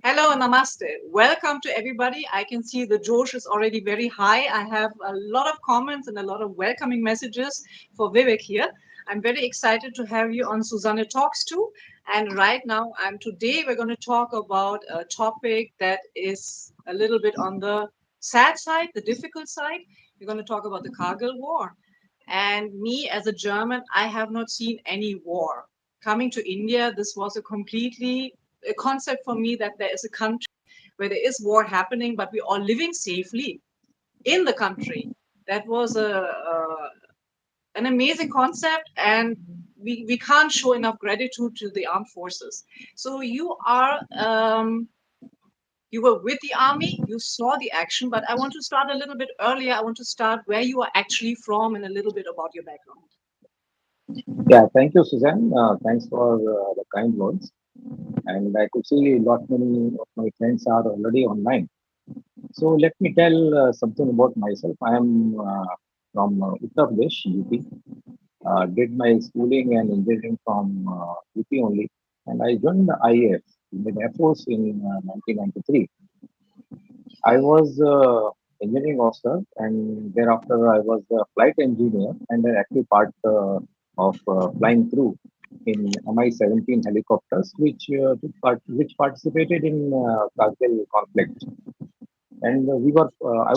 Hello, namaste. Welcome to everybody. I can see the Josh is already very high. I have a lot of comments and a lot of welcoming messages for Vivek here. I'm very excited to have you on Suzanne Talks too. And right now, today we're going to talk about a topic that is a little bit on the sad side, the difficult side. We're going to talk about the Kargil War. And me as a German, I have not seen any war. Coming to India, this was a concept for me that there is a country where there is war happening, but we're all living safely in the country. That was an amazing concept, and we can't show enough gratitude to the armed forces. So you were with the army, you saw the action, but I want to start a little bit earlier. I want to start where you are actually from and a little bit about your background. Yeah, thank you, Suzanne. Thanks for the kind words. And I could see a lot many of my friends are already online. So let me tell something about myself. I am from Uttar Pradesh, UP. Did my schooling and engineering from UP only, and I joined the IAF, the Air Force in 1993. I was engineering officer, and thereafter I was a flight engineer and an active part of flying through in Mi-17 helicopters, which participated in Kargil conflict. And I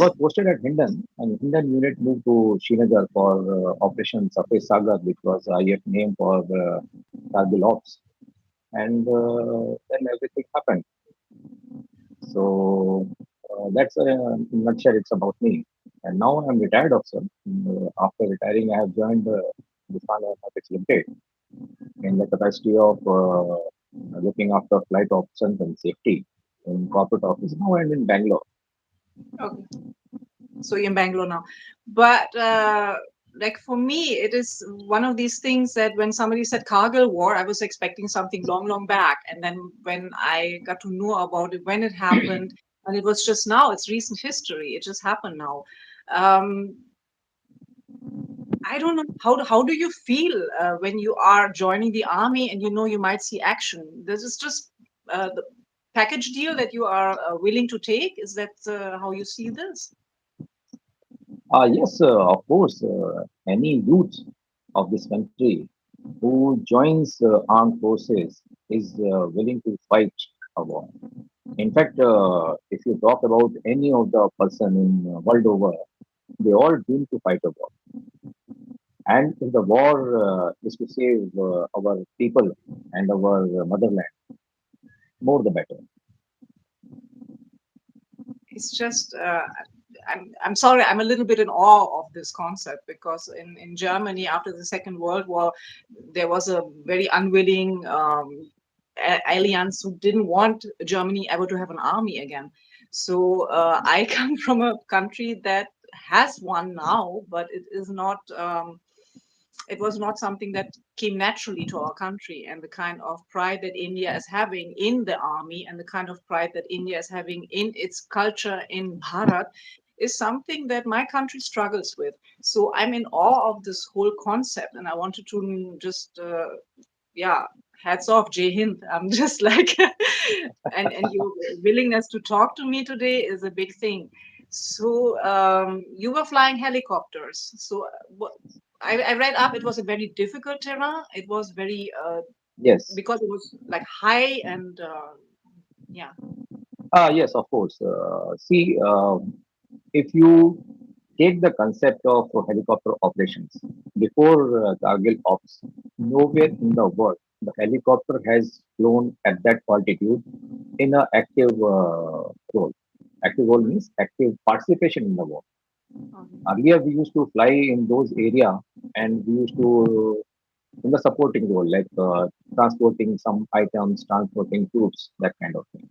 was posted at Hindon, and Hindon unit moved to Srinagar for Operation Safed Sagar, which was IF name for Kargil Ops. And then everything happened. So that's in a nutshell, it's about me. And now I'm retired officer. After retiring, I have joined Hindustan Aeronautics Limited in the capacity of looking after flight options and safety in corporate office now and in Bangalore. Okay. So you're in Bangalore now. But like for me, it is one of these things that when somebody said Kargil War, I was expecting something long, long back. And then when I got to know about it, when it happened, and it was just now, it's recent history. It just happened now. Um, I don't know how do you feel when you are joining the army and you know you might see action? This is just the package deal that you are willing to take. Is that how you see this? Yes, of course, any youth of this country who joins armed forces is willing to fight a war. In fact, if you talk about any of the person in world over, they all dream to fight a war. And if the war is to save our people and our motherland, more the better. It's just I'm sorry, I'm a little bit in awe of this concept because in Germany after the Second World War there was a very unwilling alliance who didn't want Germany ever to have an army again. So I come from a country that has one now, but it was not something that came naturally to our country, and the kind of pride that India is having in the army and the kind of pride that India is having in its culture in Bharat is something that my country struggles with. So I'm in awe of this whole concept, and I wanted to just yeah, hats off, Jai Hind. I'm just like, and your willingness to talk to me today is a big thing. So you were flying helicopters. So I read up. It was a very difficult terrain. It was very Yes. because it was like high and yeah. Yes, of course. See, if you take the concept of helicopter operations before Kargil ops, nowhere in the world the helicopter has flown at that altitude in an active role. Active role means active participation in the war. Mhm. Earlier, we used to fly in those area, and we used to in the supporting role, like transporting some items, transporting troops, that kind of thing.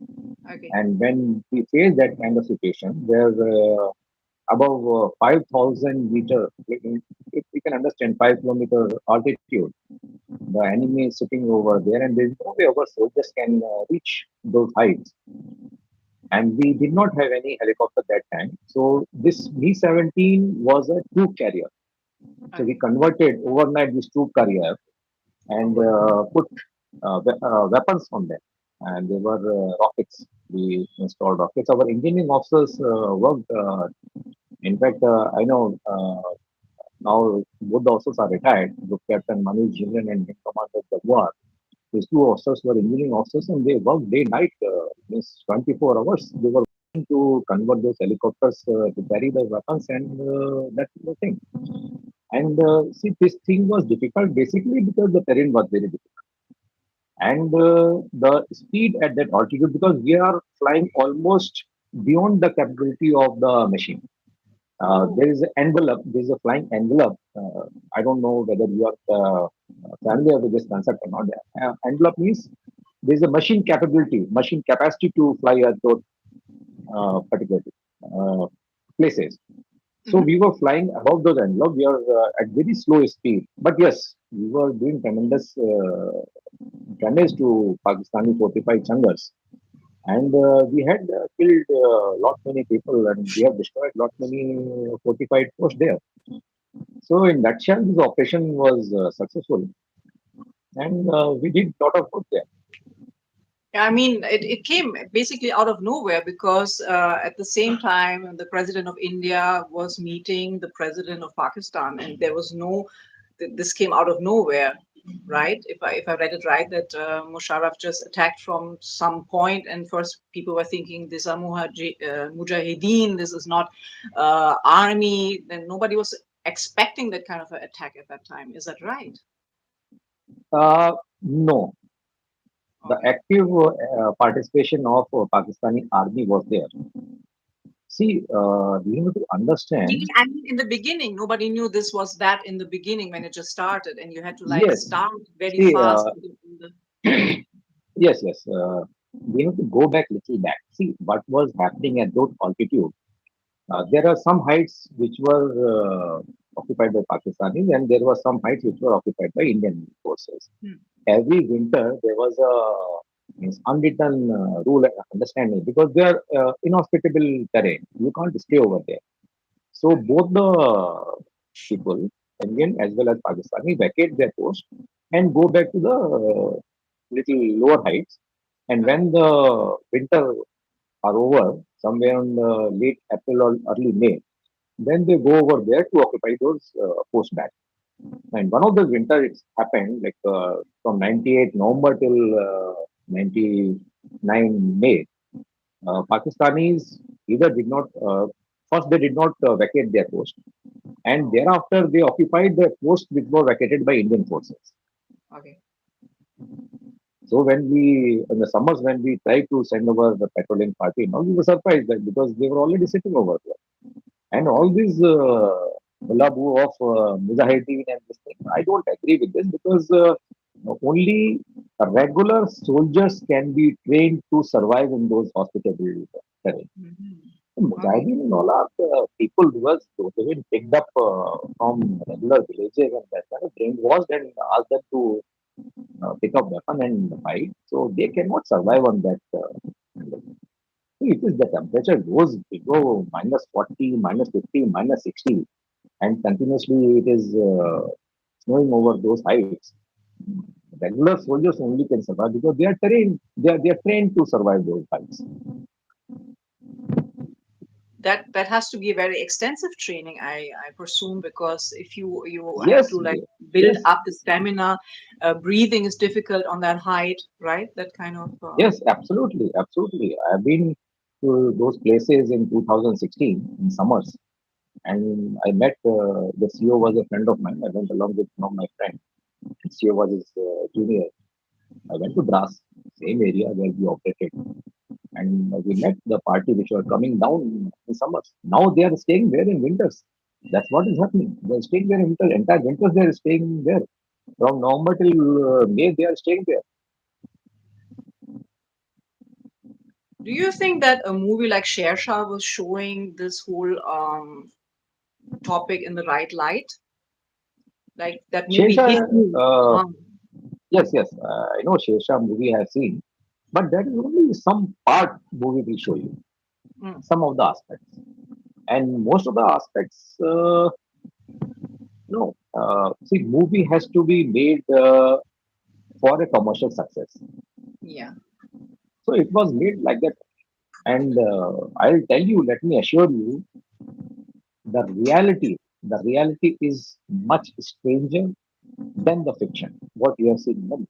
Okay. And when we face that kind of situation, where above 5,000 meter, if we can understand 5 kilometer altitude, the enemy is sitting over there, and there is no way our soldiers can reach those heights. And we did not have any helicopter that time. So this Mi-17 was a troop carrier. So we Okay. converted overnight this troop carrier Oh, and good. put weapons on them, and they were rockets. We installed rockets. Our engineering officers worked. In fact, I know now both the officers are retired. Group Captain Manish Jindal and Wing Commander Jaguar. These two officers were engineering officers and they worked day night, means 24 hours. They were working to convert those helicopters to carry the weapons and that was the thing. And see, this thing was difficult basically because the terrain was very difficult. And the speed at that altitude, because we are flying almost beyond the capability of the machine. Oh. There is an envelope, there is a flying envelope. I don't know whether you are familiar with this concept or not. Envelope means there is a machine capability, machine capacity to fly at those particular uh, places. So Mhm. we were flying above those envelope. We are at very slow speed, but yes, we were doing tremendous damage to Pakistani 45 changars. And we had killed lot many people, and we have destroyed lot many fortified posts there. So in nutshell, this operation was successful, and we did lot of work there. I mean, it came basically out of nowhere because at the same time, the president of India was meeting the president of Pakistan, and there was no, this came out of nowhere, right? If I read it right, that Musharraf just attacked from some point, and first people were thinking these are mujahideen, this is not army. Then nobody was expecting that kind of an attack at that time. Is that right? No, the Okay. active participation of Pakistani army was there. See, you have to Meaning, understand. I mean, in the beginning, nobody knew this was that in the beginning when it just started, and you had to like Yes, start very see, fast. In the, yes, yes. We have to go back little back. See what was happening at those altitude. There are some heights which were occupied by Pakistanis, and there were some heights which were occupied by Indian forces. hmm, Every winter, there was a means unwritten rule and understanding because they are inhospitable terrain. You can't stay over there. So okay. both the people, Indian as well as Pakistani, vacate their post and go back to the little lower heights. And Okay. when the winter are over, somewhere in late April or early May, then they go over there to occupy those posts back. And one of the winter it's happened like from 98 November till 99 May. Pakistanis either did not first they did not vacate their post, and Oh, thereafter they occupied the post which were vacated by Indian forces. okay. So when we in the summers when we tried to send over the patrolling party, now we were surprised that because they were already sitting over there. And all these hullabaloo of Mujahideen and this thing, I don't agree with this because only regular soldiers can be trained to survive in those hospitable terrain. Hmm. Okay. Mujahideen and all are people who was totally picked up from regular villages and that kind of brainwashed and asked them to pick up weapon and fight. So they cannot survive on that. It is the temperature goes below minus 40, minus 50, minus 60, and continuously it is snowing over those heights. Regular soldiers only can survive because they are trained. They are trained to survive those heights. That has to be a very extensive training, I presume, because if you have Yes, to like build yes, up the stamina, breathing is difficult on that height, right? That kind of. yes, absolutely, absolutely. I've been to those places in 2016 in summers, and I met the CEO was a friend of mine. I went along with one of my friends. CEO was his junior. I went to Dras, same area where we operated, and we met the party which were coming down in summers. Now they are staying there in winters. That's what is happening. They are staying there in winter. Entire winters they are staying there. From November till May they are staying there. Do you think that a movie like Sher Shah was showing this whole topic in the right light? Like that movie hit Shesha, you? yes, yes, I know Shesha movie I have seen, but that is only some part movie will show you, Mm, some of the aspects, and most of the aspects, no. See, movie has to be made for a commercial success. yeah. So it was made like that. And I'll tell you, let me assure you, the reality is much stranger than the fiction, what you have seen in the.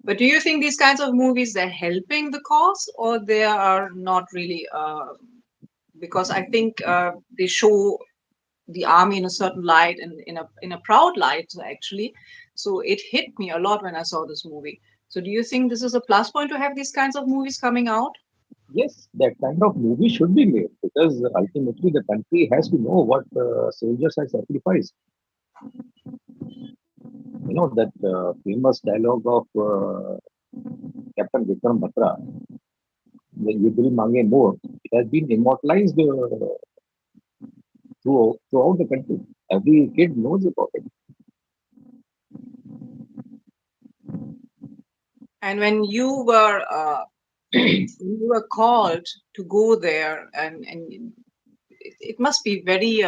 But do you think these kinds of movies they're helping the cause or they are not really? Because I think they show the army in a certain light and in a proud light actually. So it hit me a lot when I saw this movie. So do you think this is a plus point to have these kinds of movies coming out? Yes, that kind of movie should be made because ultimately the country has to know what soldiers have sacrificed. You know that famous dialogue of Captain Vikram Batra, the "Ye Dil Mange More," it has been immortalized throughout the country. Every kid knows about it. And when you were called to go there, and it must be very.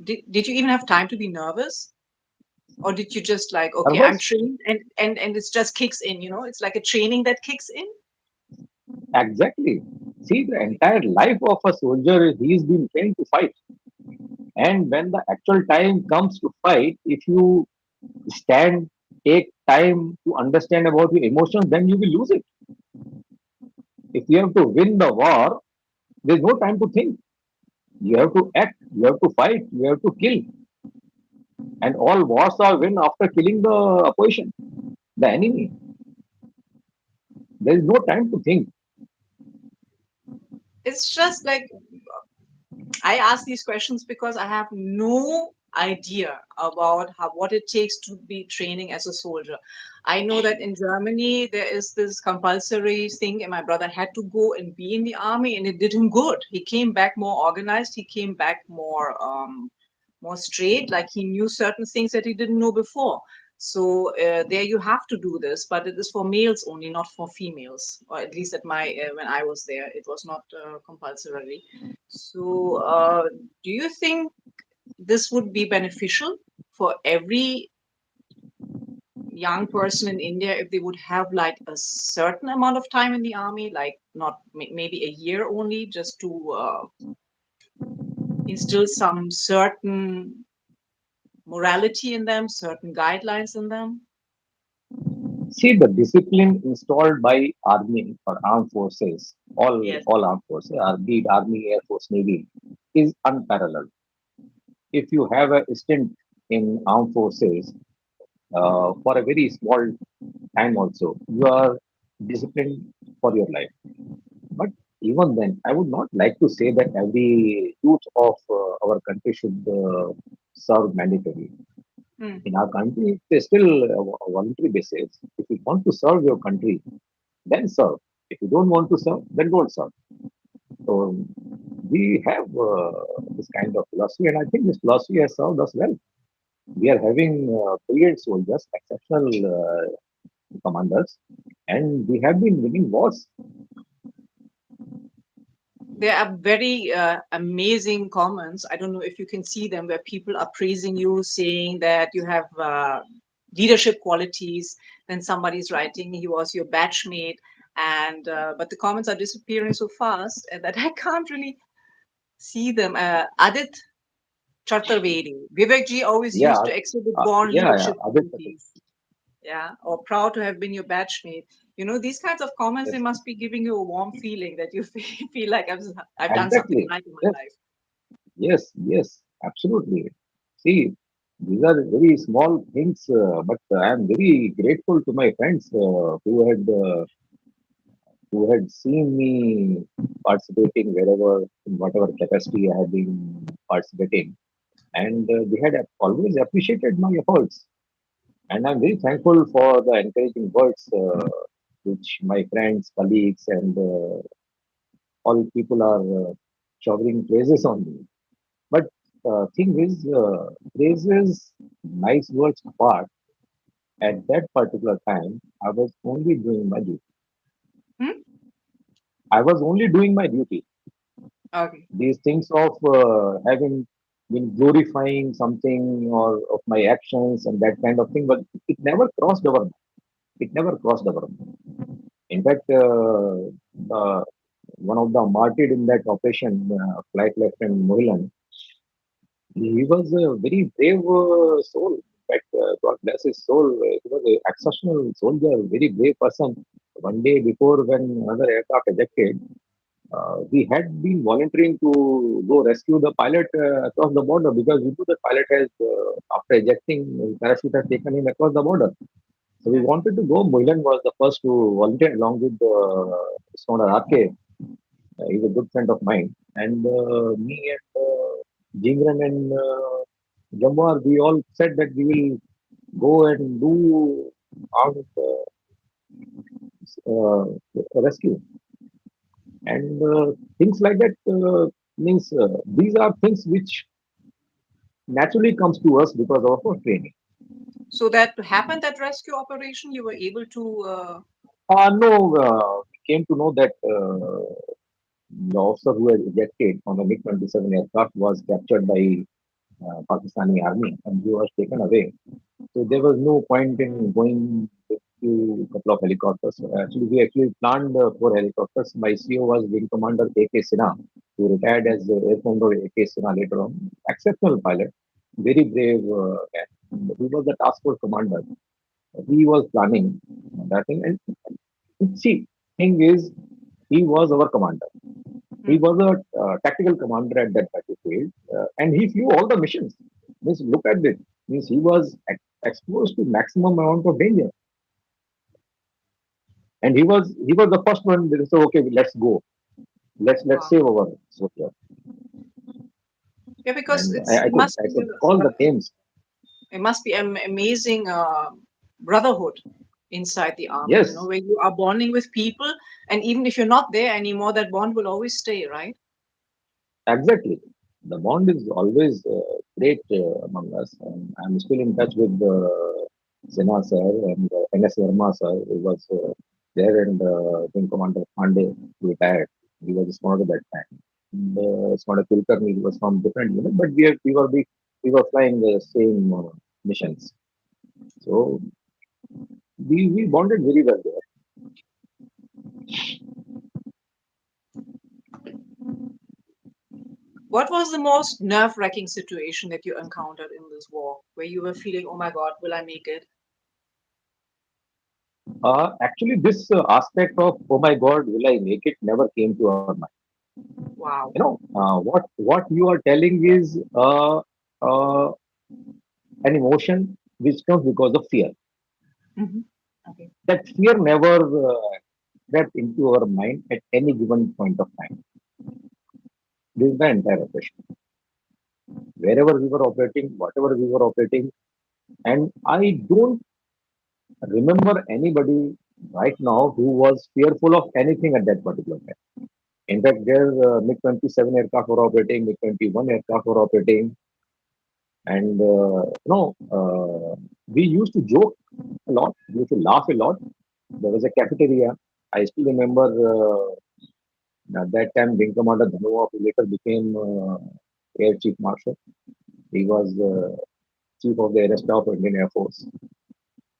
Did you even have time to be nervous, or did you just like, okay, I'm Nervous? trained, and it just kicks in? It's like a training that kicks in. Exactly. See, the entire life of a soldier, he's been trained to fight. And when the actual time comes to fight, if you stand, take time to understand about your emotions, then you will lose it. If you have to win the war, there's no time to think. You have to act, you have to fight, you have to kill. And all wars are won after killing the opposition, the enemy. There is no time to think. It's just like I ask these questions because I have no idea about what it takes to be training as a soldier. I know that in Germany there is this compulsory thing, and my brother had to go and be in the army, and it did him good. He came back more organized. He came back more straight. Like he knew certain things that he didn't know before. So there you have to do this, but it is for males only, not for females. Or at least at my when I was there, it was not compulsory. So, do you think this would be beneficial for every young person in India if they would have like a certain amount of time in the army, like not maybe a year only, just to instill some certain morality in them, certain guidelines in them? See, the discipline installed by army or armed forces, Yes. all armed forces, be it army, air force, navy, is unparalleled. If you have a stint in armed forces for a very small time also, you are disciplined for your life. But even then, I would not like to say that every youth of our country should serve mandatory. Hmm. In our country, it's still a voluntary basis. If you want to serve your country, then serve. If you don't want to serve, then don't serve. So we have this kind of philosophy, and I think this philosophy has served us well. We are having brilliant soldiers, exceptional commanders, and we have been winning wars. There are very amazing comments. I don't know if you can see them, where people are praising you, saying that you have leadership qualities. Then somebody's writing he was your batchmate, and but the comments are disappearing so fast that I can't really see them. Adit Chaturvedi, Vivek ji always Yeah, used to exhibit born yeah. leadership Aditya, qualities. Yeah, or proud to have been your batchmate. These kinds of comments, they yes, must be giving you a warm feeling that you feel like I've done something exactly. right in my Yes, life. yes, absolutely. See, these are very small things, but I am very grateful to my friends who had seen me participating wherever, in whatever capacity I have been participating, and they had always appreciated my efforts. And I'm very thankful for the encouraging words which my friends, colleagues, and all people are showering praises on me. But thing is, praises, nice words apart, at that particular time, I was only doing my duty. Hmm? I was only doing my duty. Okay. These things of having been glorifying something or of my actions and that kind of thing, but it never crossed our mind. It never crossed our mind. In fact, uh, one of the martyred in that operation, Flight Lieutenant Mohilan, he was a very brave soul. In fact, God bless his soul. He was an exceptional soldier, very brave person. One day before, when another aircraft ejected, we had been volunteering to go rescue the pilot across the border because we knew the pilot has, after ejecting, parachute has taken him across the border. So we Okay. wanted to go. Mohilan was the first to volunteer along with Sona Ratke. He's a good friend of mine. And me and Jingran and Jamwar, we all said that we will go and do armed rescue. And things like that means these are things which naturally comes to us because of our training. So that happened, that rescue operation, you were able to. No, we came to know that the officer who had ejected on the MiG-27 aircraft was captured by Pakistani army and he was taken away. So there was no point in going with a couple of helicopters. Actually, we actually planned 4 helicopters. My CEO was Wing Commander A.K. Sinha, who retired as Air Commodore A.K. Sinha later on. Exceptional pilot, very brave guy. He was the task force commander. He was planning that thing. And see, thing is, he was our commander. He Hmm. was a tactical commander at that battlefield, and he flew all the missions. Means look at this. Means he was exposed to maximum amount of danger, and he was the first one. That said, okay, let's go. Let's Wow. save our soldier. Yeah, because And it's I it could must I be could call the names. it must be an amazing brotherhood inside the army. You know, Yes, where you are bonding with people, and even if you're not there anymore, that bond will always stay, right? exactly. The bond is always great among us. And I'm still in touch with Sinha sir and NS Verma sir, who was there, and Wing Commander Pandey, who retired. He was a smaller at that time. And Smaller Kulkarni, he was from different unit, but we were flying the same missions. So we bonded very well there. What was the most nerve-wracking situation that you encountered in this war, where you were feeling, "Oh my God, will I make it?" Actually, this aspect of oh my God, will I make it never came to our mind. Wow. What you are telling is uh, an emotion which comes because of fear. Hmm. Okay. That fear never crept into our mind at any given point of time. This is the entire operation. Wherever we were operating, whatever we were operating, and I don't remember anybody right now who was fearful of anything at that particular time. In fact, their MiG-27 aircraft were operating, MiG-21 aircraft were operating, and we used to joke a lot. We used to laugh a lot. There was a cafeteria. I still remember at that time, Wing Commander Dhanova, who later became Air Chief Marshal. He was Chief of the Air Staff of Indian Air Force,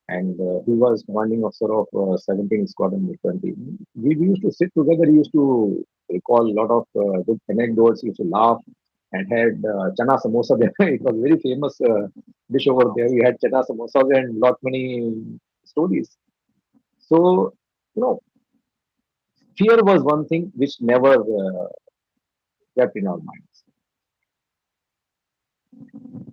and he was commanding officer of 17 Squadron 20. We used to sit together. He used to recall a lot of good anecdotes. He used to laugh and had chana samosa there. It was very famous dish over Wow. there. We had chana samosas and lot many stories. So, you know, fear was one thing which never kept in our minds.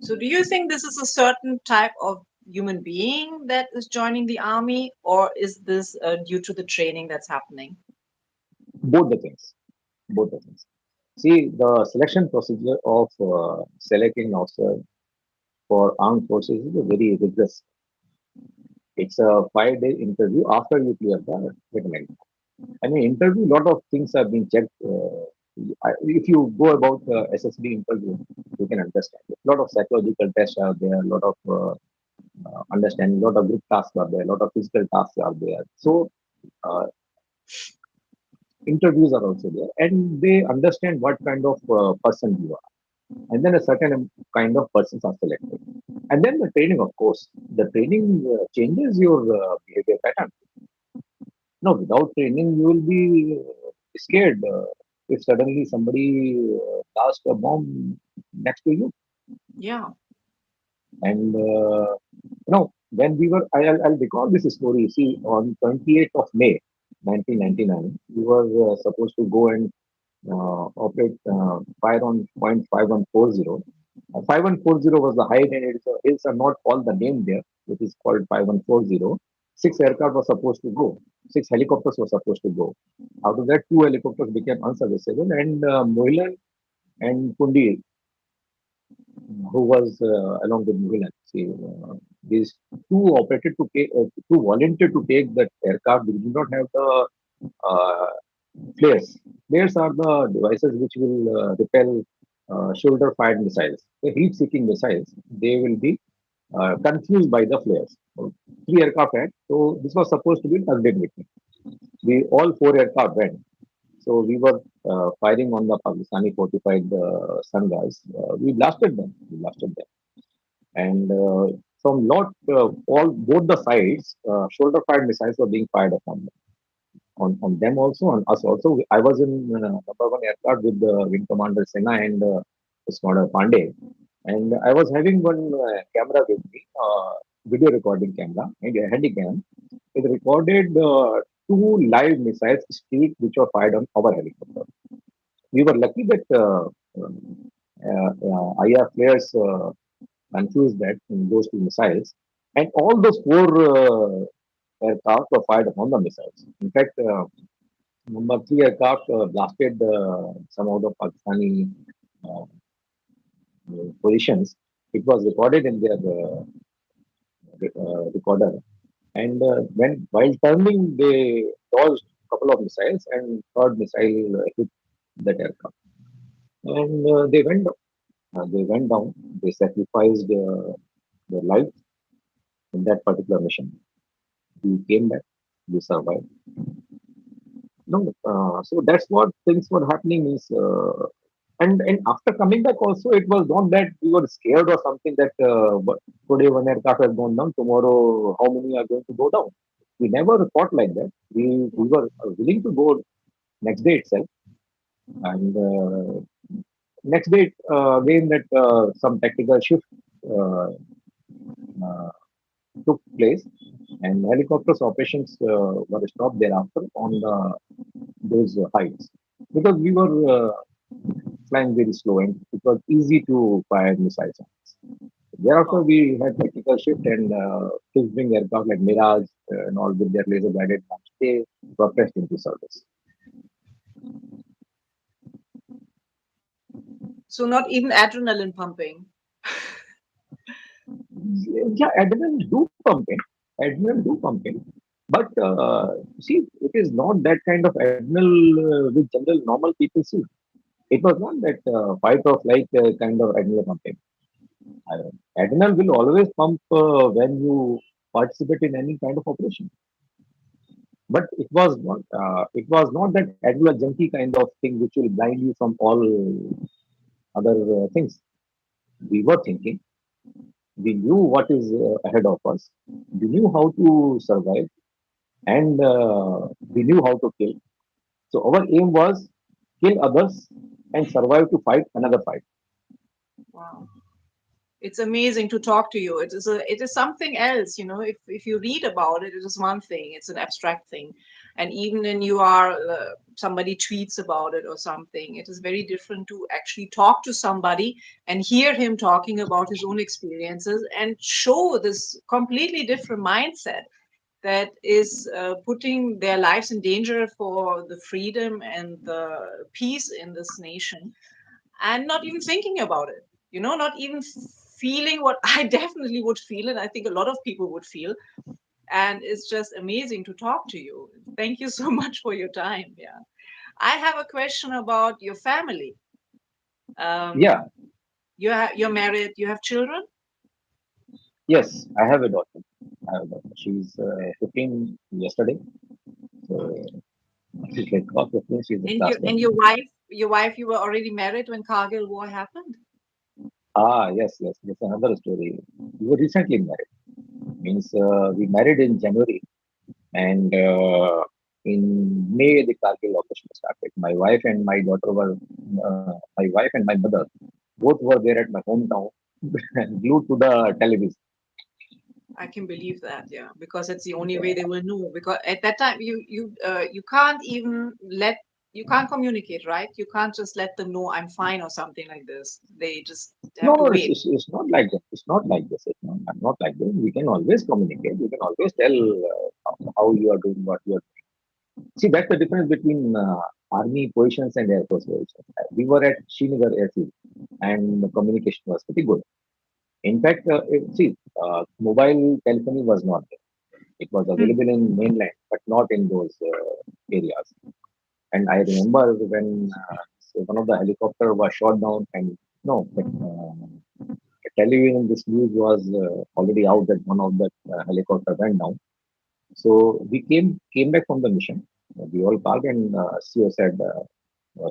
So, do you think this is a certain type of human being that is joining the army, or is this due to the training that's happening? Both the things. Both the things. See, the selection procedure of selecting officer for armed forces is a very rigorous. It's a 5 day interview after you clear the written exam. I mean, interview, lot of things are being checked. If you go about the SSB interview, you can understand. A lot of psychological tests are there, a lot of understanding, a lot of group tasks are there, a lot of physical tasks are there. So, uh, interviews are also there, and they understand what kind of person you are. And then a certain kind of persons are selected. And then the training, of course, the training changes your behavior pattern. No, without training, you will be scared if suddenly somebody blasts a bomb next to you. Yeah. And when we were, I'll recall this story. See, on 28th of May, 1999, we were supposed to go and operate fire on point 5140. 5140 was the height, and hills are not called the name there. It is called 5140. Six aircraft were supposed to go. Six helicopters were supposed to go. Out of that, two helicopters became unserviceable, and Mohilan and Pundi, who was along with Mohilan, see, these two operated to take, two volunteered to take that aircraft. They did not have the uh, flares. Flares are the devices which will repel shoulder-fired missiles. The heat-seeking missiles, they will be confused by the flares. So, three aircraft had. So this was supposed to be targeted meeting. We all four aircraft went. So we were firing on the Pakistani fortified Sangas. We blasted them. We blasted them, and from lot all both the sides, shoulder-fired missiles were being fired upon them. On them also, on us also. I was in number one aircraft with the Wing Commander Sena and Commander Pandey, and I was having one camera with me, video recording camera, and a handycam. It recorded two live missiles streak which were fired on our helicopter. We were lucky that IAF players confused that in those two missiles, and all those four aircraft were fired upon the missiles. In fact, number three aircraft blasted some of the Pakistani uh, positions. It was recorded in their recorder. And when while turning, they dodged a couple of missiles, and third missile hit that aircraft. And they went down. They went down. They sacrificed their life in that particular mission. We came back. We survived. No, so that's what things were happening is, and after coming back also, it was not that we were scared or something that today one aircraft has gone down, tomorrow how many are going to go down. We never thought like that. We were willing to go next day itself, and next day again that some tactical shift uh, uh, took place, and helicopters operations were stopped thereafter on those heights because we were flying very slow and it was easy to fire missiles on us. Thereafter, Oh, we had tactical shift and fixed wing aircraft like Mirage and all with their laser guided bombs. They were pressed into service. so not even adrenaline pumping. Yeah, adrenaline do pumping, but see, it is not that kind of adrenaline which general normal people see. It was not that fight or flight kind of adrenaline pumping. Uh, Adrenaline will always pump when you participate in any kind of operation. But it was not that adrenaline junkie kind of thing which will blind you from all other things. We were thinking, we knew what is ahead of us, we knew how to survive, and we knew how to kill. So our aim was kill others and survive to fight another fight. Wow. It's amazing to talk to you. It is something else, if you read about it, it is one thing, it's an abstract thing. And even when you are somebody tweets about it or something, it is very different to actually talk to somebody and hear him talking about his own experiences and show this completely different mindset that is putting their lives in danger for the freedom and the peace in this nation, and not even thinking about it, not even feeling what I definitely would feel, and I think a lot of people would feel. And it's just amazing to talk to you. Thank you so much for your time. Yeah. I have a question about your family. Yeah, um, you're married, you have children? yes, I have a daughter. I have a daughter. She's 15 yesterday. So Okay. she's like got 15, she's in And class you 10. and your wife, you were already married when Kargil War happened? Ah, yes, yes, that's another story. We were recently married. Means we married in January, and In May, the Kargil operation started. My wife and my daughter were, my wife and my mother, both were there at my hometown, glued to the television. I can believe that, yeah, because it's the only way they will know. Because at that time, you can't even let you can't communicate, right? You can't just let them know I'm fine or something like this. They just No, have to no, wait. it's not like that. It's not like this. Not like this. We can always communicate. We can always tell how you are doing, what you are doing. See, that's the difference between army positions and air force positions. We were at Srinagar airfield, and the communication was pretty good. In fact, mobile telephony was not there. It was Hmm. available in mainland, but not in those areas. And I remember when one of the helicopter was shot down, and no, but, television, this news was already out that one of the helicopter went down. So we came back from the mission. We all called, and CEO said,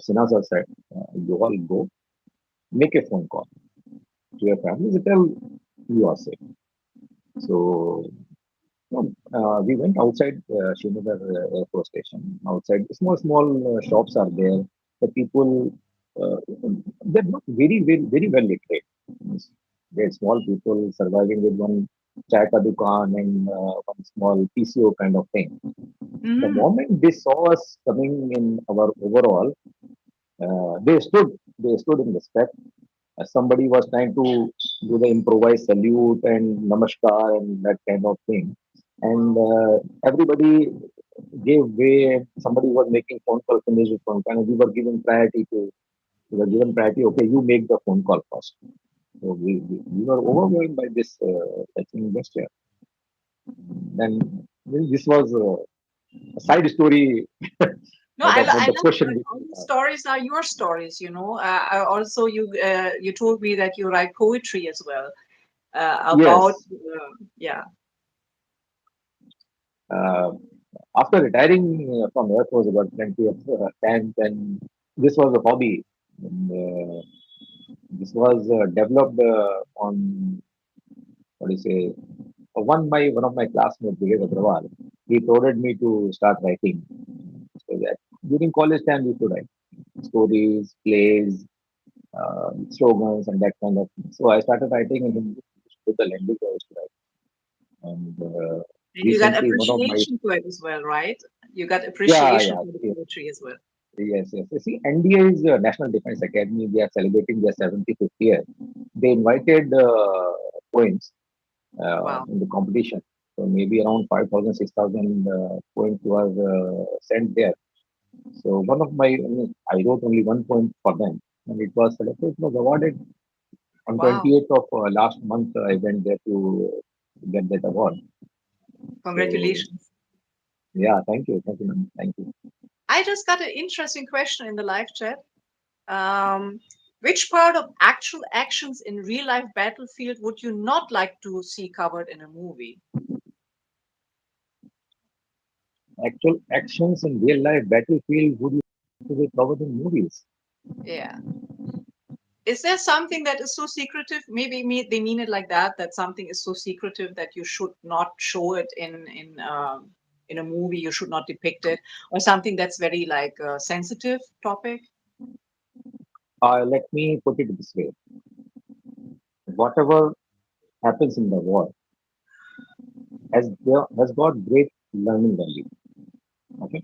Sinha sir said, you all go, make a phone call to your family, tell you are safe. So no, we went outside Srinagar Air Force Station. Outside, small shops are there. The people, uh, they're not very well literate. Means they're small people surviving with one chai ka dukan and one small PCO kind of thing. The Hmm. moment they saw us coming in our overall, they stood in respect. Somebody was trying to do the improvised salute and namaskar and that kind of thing, and Wow. everybody gave way. Somebody was making phone call, finished with phone call, and we were given priority to. We were given priority. Okay, you make the phone call first. So we were overwhelmed by this touching gesture. Then this was a side story No, out of I what the love question. all these stories are your stories, you know. Also, you told me that you write poetry as well about Yes. yeah. Uh, After retiring from Air Force about plenty of time, then this was a hobby. And, this was developed on what do you say? One of my classmates, Vivek Agrawal, he prodded me to start writing. So that during college time, we used to write stories, plays, slogans, and that kind of thing. So I started writing in Hindi with the language I used to write. And And you got recently, one of my appreciation for it as well, right? You got yeah, appreciation yeah, for the yeah. poetry as well. Yes. You see, NDA is National Defense Academy. They are celebrating their 75th year. They invited poems Wow. in the competition. So maybe around 5,000, 6,000 poems was sent there. So one of I wrote only one poem for them, and it was selected. It was awarded on Wow. 28th of last month. I went there to get that award. So Congratulations. yeah, thank you, ma'am. Thank you. I just got an interesting question in the live chat. Um, which part of actual actions in real life battlefield would you not like to see covered in a movie? Actual actions in real life battlefield would you to be covered in movies? Yeah. Is there something that is so secretive? Maybe they mean it like that, that something is so secretive that you should not show it in a movie, you should not depict it, or something that's very like a sensitive topic. Let me put it this way: whatever happens in the war has got great learning value. Okay,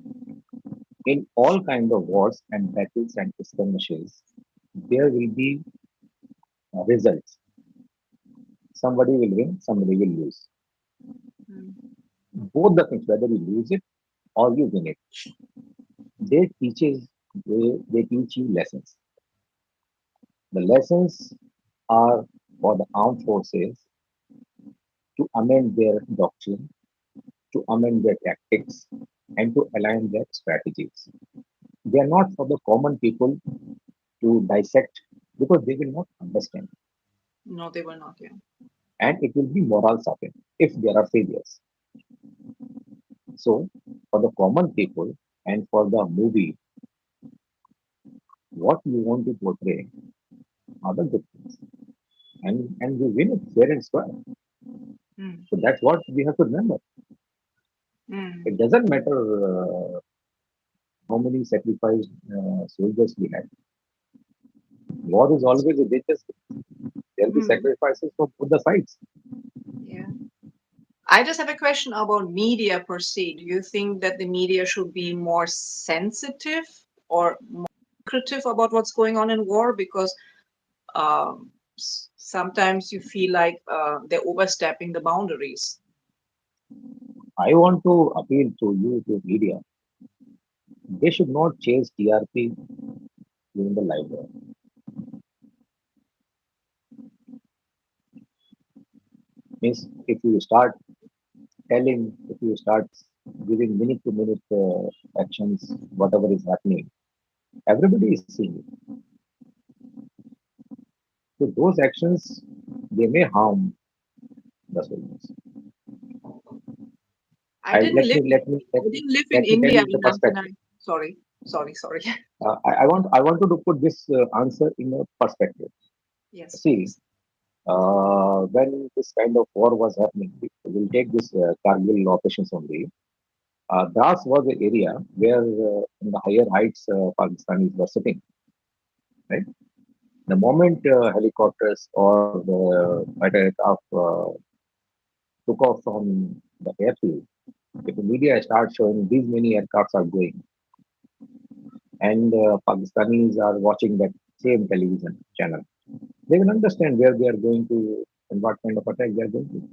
in all kind of wars and battles and skirmishes, there will be results. Somebody will win, somebody will lose. Mm. Both the things, whether you lose it or you win it, they teaches they teach you lessons. The lessons are for the armed forces to amend their doctrine, to amend their tactics, and to align their strategies. They are not for the common people to dissect because they will not understand, No, they will not. Yeah. and it will be moral suffering if there are failures. So, for the common people and for the movie, what you want to portray are the good things, and we win it fair and square. Mm. So that's what we have to remember. Mm. It doesn't matter how many sacrificed soldiers we had. War is always a dangerous. There'll be Mm. sacrifices from both the sides. Yeah. I just have a question about media per se. Do you think that the media should be more sensitive or more secretive about what's going on in war? Because sometimes you feel like they're overstepping the boundaries. I want to appeal to you, to media. They should not chase TRP during the live war. Means if you start giving minute to minute actions, whatever is happening, everybody is seeing it. So those actions, they may harm the soldiers. I didn't Let live me in let me let I me didn't live in let me tell India you the in perspective. 99. Sorry, sorry. I wanted to put this answer in a perspective. Yes, See, please. when this kind of war was happening, we'll take this Kargil operations only. Dras was the area where in the higher heights Pakistanis were sitting. Right, the moment helicopters or the fighter aircraft took off from the airfield, if the media start showing these many aircrafts are going, and Pakistanis are watching that same television channel, they will understand where they are going to and what kind of attack they are going to.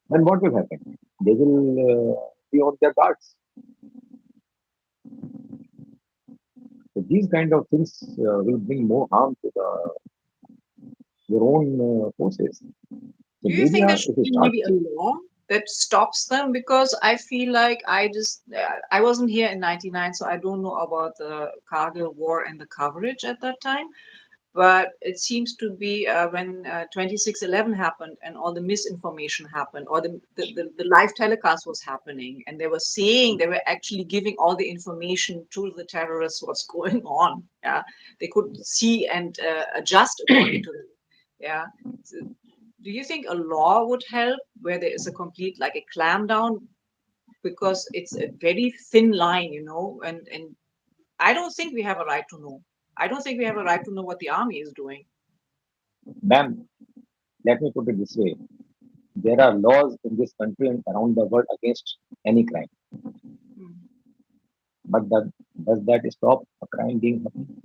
Then what will happen? They will be on their guards. So these kind of things will bring more harm to your own forces. So Do you think there media, should if it be starts, maybe a law that stops them? Because I feel like I wasn't here in 99, so I don't know about the Kargil War and the coverage at that time. But it seems to be when 26/11 happened and all the misinformation happened, or the live telecast was happening, and they were actually giving all the information to the terrorists what's going on. Yeah, they could see and adjust according to it. Yeah. So do you think a law would help where there is a complete like a clam down, because it's a very thin line, and I don't think we have a right to know. I don't think we have a right to know what the army is doing. ma'am, let me put it this way. There are laws in this country and around the world against any crime. Mm. But does that stop a crime being happened?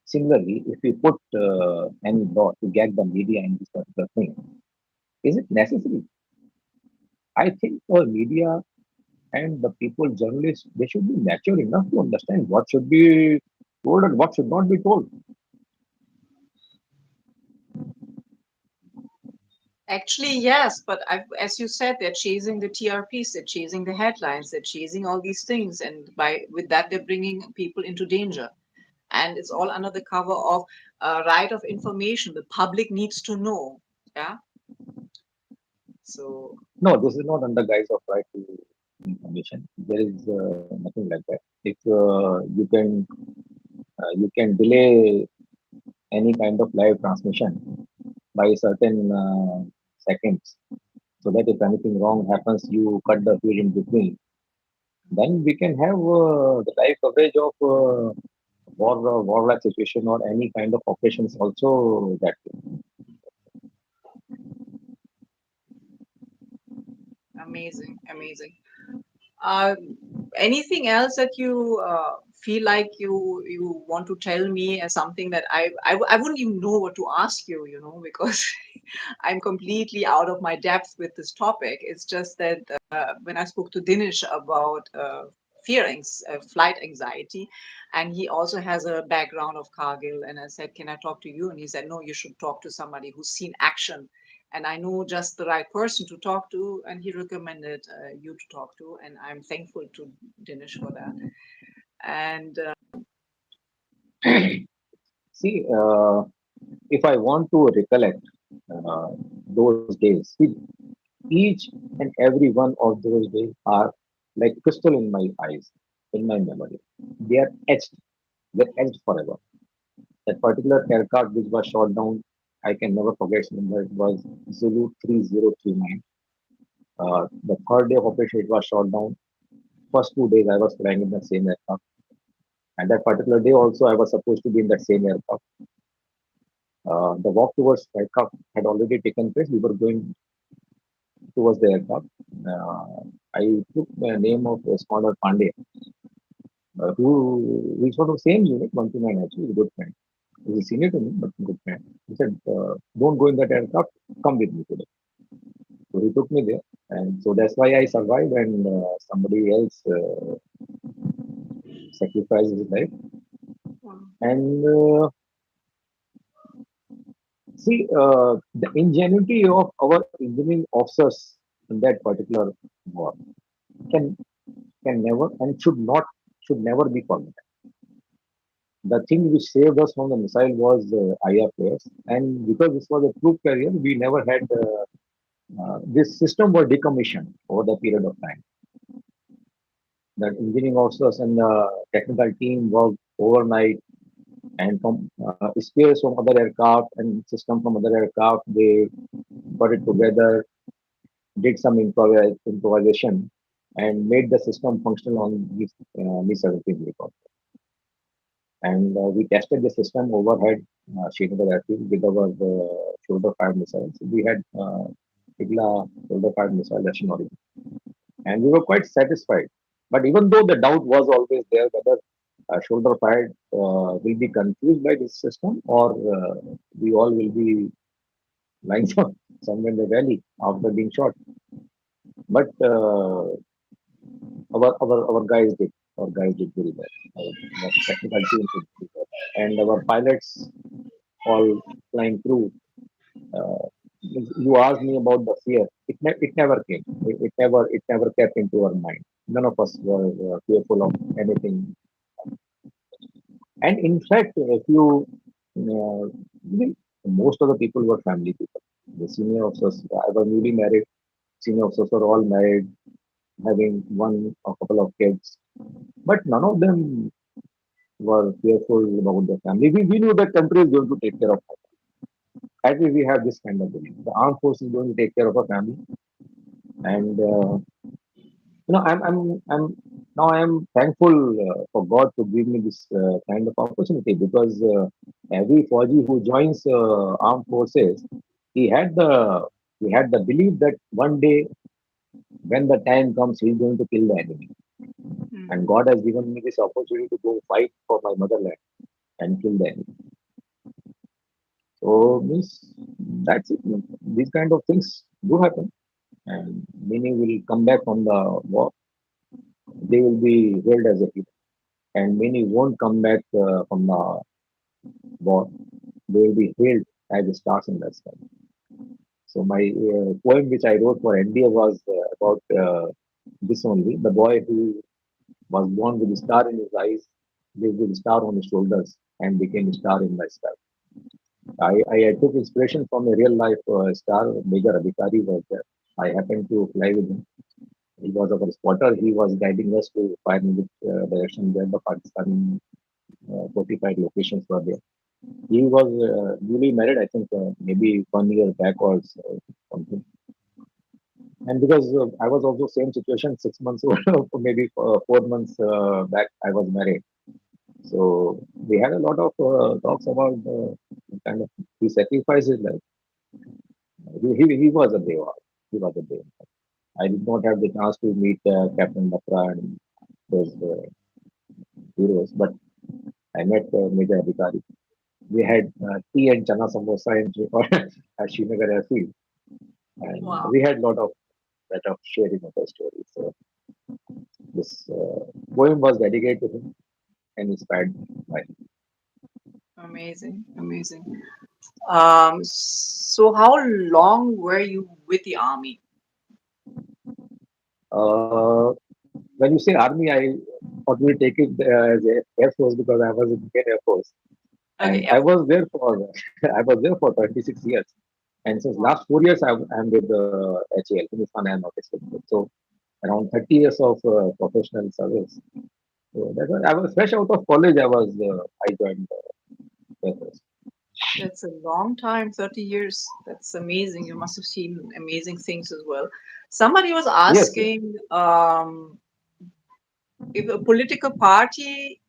Similarly, if we put any law to get the media in this particular thing, is it necessary? I think for media and the people, journalists, they should be mature enough to understand what should be told and what should not be told. Actually, yes, but as you said, they're chasing the TRPs, they're chasing the headlines, they're chasing all these things, and by with that, they're bringing people into danger. And it's all under the cover of right of information. The public needs to know. Yeah. So No, this is not under guise of right to information. There is nothing like that. If you can delay any kind of live transmission by certain seconds, so that if anything wrong happens, you cut the feed in between. Then we can have the live coverage of war-like situation or any kind of operations also that way. amazing, amazing. Uh, Anything else that you feel like you want to tell me as something that I wouldn't even know what to ask you, because I'm completely out of my depth with this topic. It's just that when I spoke to Dinesh about flight anxiety, and he also has a background of Kargil, and I said, "Can I talk to you?" And he said, "No, you should talk to somebody who's seen action." And I know just the right person to talk to, and he recommended you to talk to, and I'm thankful to Dinesh for that. And See, if I want to recollect uh, those days, see, each and every one of those days are like crystal in my eyes, in my memory. They are etched. They're etched forever. That particular aircraft which was shot down, I can never forget its number. It was Zulu 3039. The third day of operation, it was shot down. First 2 days, I was flying in the same aircraft. And that particular day also, I was supposed to be in that same aircraft. The walk towards aircraft had already taken place. We were going towards the aircraft. I took the name of Scholar Pandey, who we sort of same unit, 129 actually, a good friend. He's a senior to me, but good friend. He said, "Don't go in that aircraft. Come with me today." So he took me there, and so that's why I survived, and somebody else sacrificed his life. Wow. And see, the ingenuity of our engineering officers in that particular war can can never and should never be forgotten. The thing which saved us from the missile was IAF, and because this was a troop carrier, we never had this system was decommissioned over the period of time. The engineering officers and the technical team worked overnight, and from spares from other aircraft and system from other aircraft, they got it together, did some improvisation, and made the system functional on these Mi-17 helicopter. And we tested the system overhead Srinagar airfield with our shoulder-fired missiles. We had Igla shoulder-fired missile artillery, and we were quite satisfied. But even though the doubt was always there whether shoulder-fired will be confused by this system or we all will be lying somewhere in the valley after being shot. But our guys did. Our guys did very well. Our technical team did very well. And our pilots all flying through. Uh, you asked me about the fear. It never came. It never kept into our mind. None of us were fearful of anything. And in fact, if you really, most of the people were family people. The senior officers, I was newly married. Senior officers were all married, having one or couple of kids. But none of them were fearful about their family. We knew that country is going to take care of us. At least we have this kind of belief. The armed force is going to take care of our family, and I'm now I am thankful for God to give me this kind of opportunity because every Fauji who joins armed forces, he had the he had the belief that one day when the time comes, he's going to kill the enemy. And Mm. God has given me this opportunity to go fight for my motherland and kill the enemy. So means that's it. These kind of things do happen, and many will come back from the war. They will be hailed as a hero, and many won't come back from the war. They will be hailed as stars in the sky. So my poem which I wrote for NDA was about this only. The boy who was born with a star in his eyes, lived with a star on his shoulders, and became a star in the sky. I took inspiration from a real life star. Major Adhikari was there. I happened to fly with him. He was our spotter. He was guiding us to fire in which direction where the Pakistani fortified locations were there. He was newly married, I think, maybe 1 year back or something. And because I was also same situation, 6 months or maybe 4 months back, I was married. So we had a lot of talks about kind of he sacrificed his life. He was a brave. He was a brave. I did not have the chance to meet Captain Batra and those heroes, but I met Major Adhikari. We had tea and chana samosa in at Srinagar Airfield, and Wow. we had lot of sharing of the stories. So this poem was dedicated to him and inspired by him. Amazing. Amazing. So how long were you with the army? Uh, when you say army, I thought we take it as Air Force because I was in Indian Air Force, Okay. and Yep. I was there for I was there for 26 years. And since Wow. last 4 years, I'm with the HAL, Hindustan Aeronautics Limited. So around 30 years of professional service. So that was, I was fresh out of college. I joined Air Force. That's a long time, 30 years. That's amazing. You must have seen amazing things as well. Somebody was Yes, yes. asking if a political party,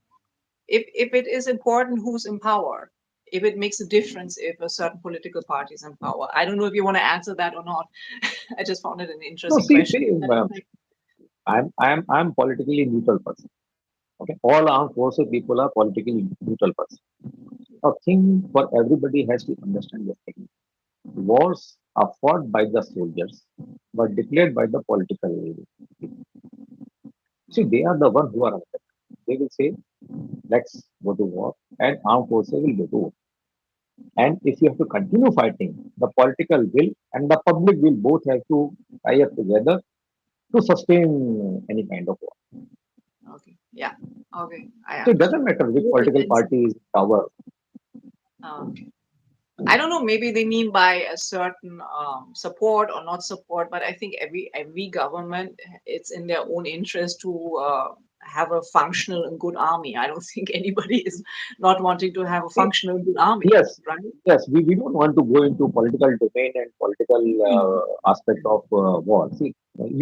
if it is important who's in power, if it makes a difference if a certain political party is in power. I don't know if you want to answer that or not. I just found it an No, interesting see, question. see, If that affects. I'm politically neutral person. Okay, all armed forces people are politically neutral person. A thing for everybody has to understand this thing. Wars are fought by the soldiers, but declared by the political people. See, Mm, they are the one who are affected. They will say, let's go to war, and armed forces will go to war. And if you have to continue fighting, the political will and the public will both have to tie up together to sustain any kind of war. okay. Yeah. Okay. I So it understood. doesn't matter which Both political depends. party is in power. Okay. I don't know, maybe they mean by a certain support or not support, but I think every government, it's in their own interest to have a functional and good army. I don't think anybody is not wanting to have a See, functional good army, yes, right? yes, we don't want to go into political domain and political Mm. aspect of war. See,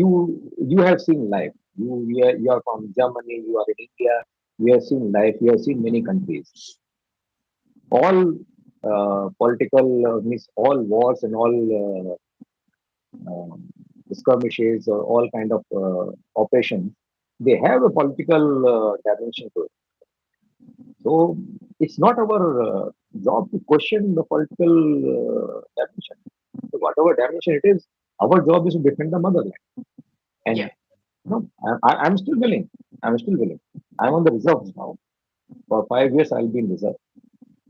you have seen life. You are from Germany. You are in India. You have seen life. You have seen many countries. All political means all wars and all skirmishes or all kind of operations. They have a political dimension to it. So it's not our job to question the political dimension. So whatever dimension it is, our job is to defend the motherland. Yeah. And no, I'm still willing. I'm still willing. I'm on the reserves now. For 5 years, I'll be in reserve.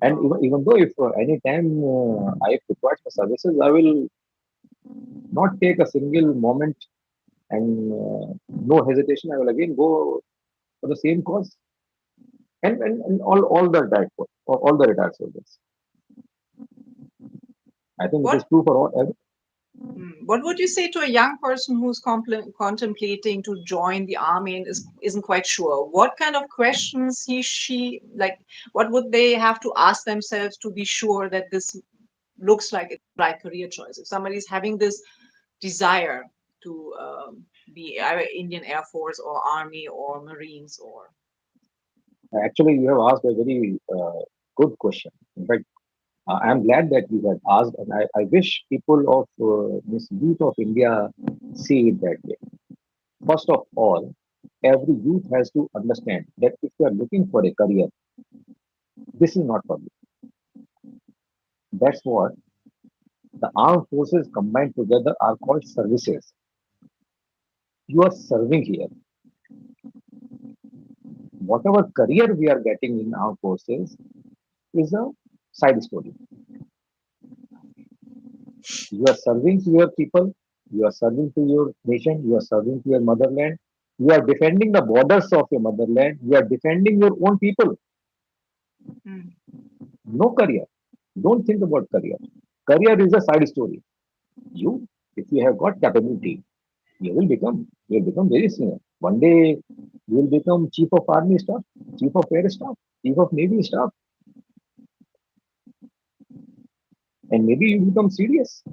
And Oh, even though if any time I require for services, I will not take a single moment and no hesitation. I will again go for the same cause and all the retired all the retired soldiers. I think it is what true for all. what would you say to a young person who's contemplating to join the army and isn't quite sure? What kind of questions she like? What would they have to ask themselves to be sure that this looks like it's the right career choice? If somebody's having this desire to be either Indian Air Force or Army or Marines or. Actually, you have asked a very good question. In fact, I'm glad that you have asked, and I wish people of this youth of India see it that way. First of all, every youth has to understand that if you are looking for a career, this is not for you. That's what the armed forces combined together are called services. You are serving here. Whatever career we are getting in armed forces is a side story. You are serving to your people, you are serving to your nation, you are serving to your motherland, you are defending the borders of your motherland, you are defending your own people. Mm, No career. Don't think about career. Career is a side story. You, if you have got capability, you will become very senior. One day you will become chief of army staff, chief of air staff, chief of navy staff, and maybe you become serious.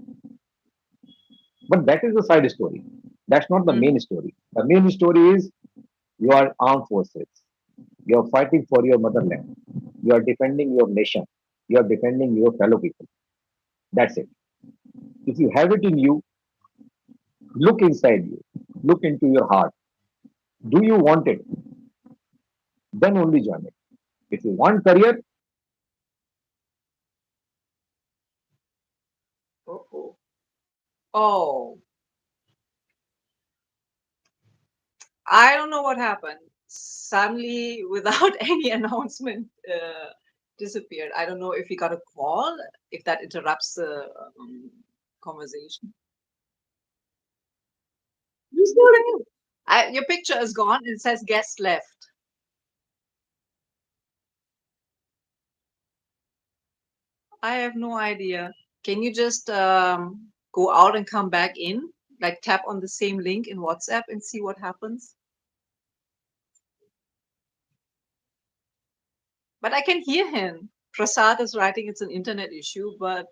But that is the side story. That's not the mm, main story. The main story is you are armed forces. You are fighting for your motherland. You are defending your nation. You are defending your fellow people. That's it. If you have it in you, look inside you. Look into your heart. Do you want it? Then only join it. If you want career, oh, oh, I don't know what happened. Suddenly, without any announcement, disappeared. I don't know if he got a call, if that interrupts the conversation. You still there? Your picture is gone. It says guest left. I have no idea. Can you just go out and come back in? Like tap on the same link in WhatsApp and see what happens? But I can hear him. Prasad is writing it's an internet issue, but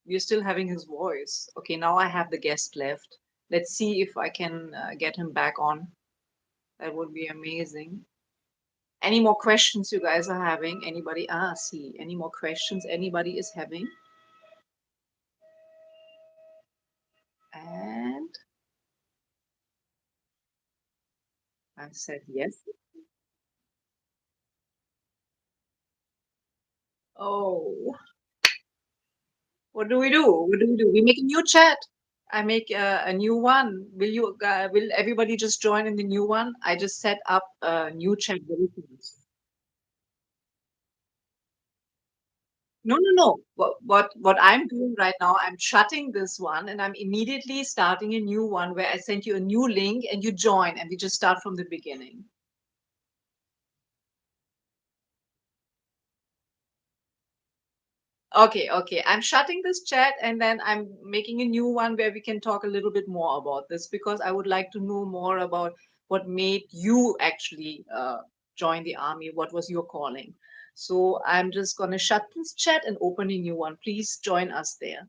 we're still having his voice. Okay, now I have the guest left. Let's see if I can get him back on. That would be amazing. Any more questions you guys are having? Anybody? Ah, see. Any more questions anybody is having? And I said yes. Oh, what do we do? What do we do? We make a new chat. I make a new one. Will everybody just join in the new one? I just set up a new chat very fast. No, no, no. What I'm doing right now, I'm shutting this one and I'm immediately starting a new one where I send you a new link and you join and we just start from the beginning. Okay, okay. I'm shutting this chat and then I'm making a new one where we can talk a little bit more about this because I would like to know more about what made you actually join the army. What was your calling? So I'm just going to shut this chat and open a new one. Please join us there.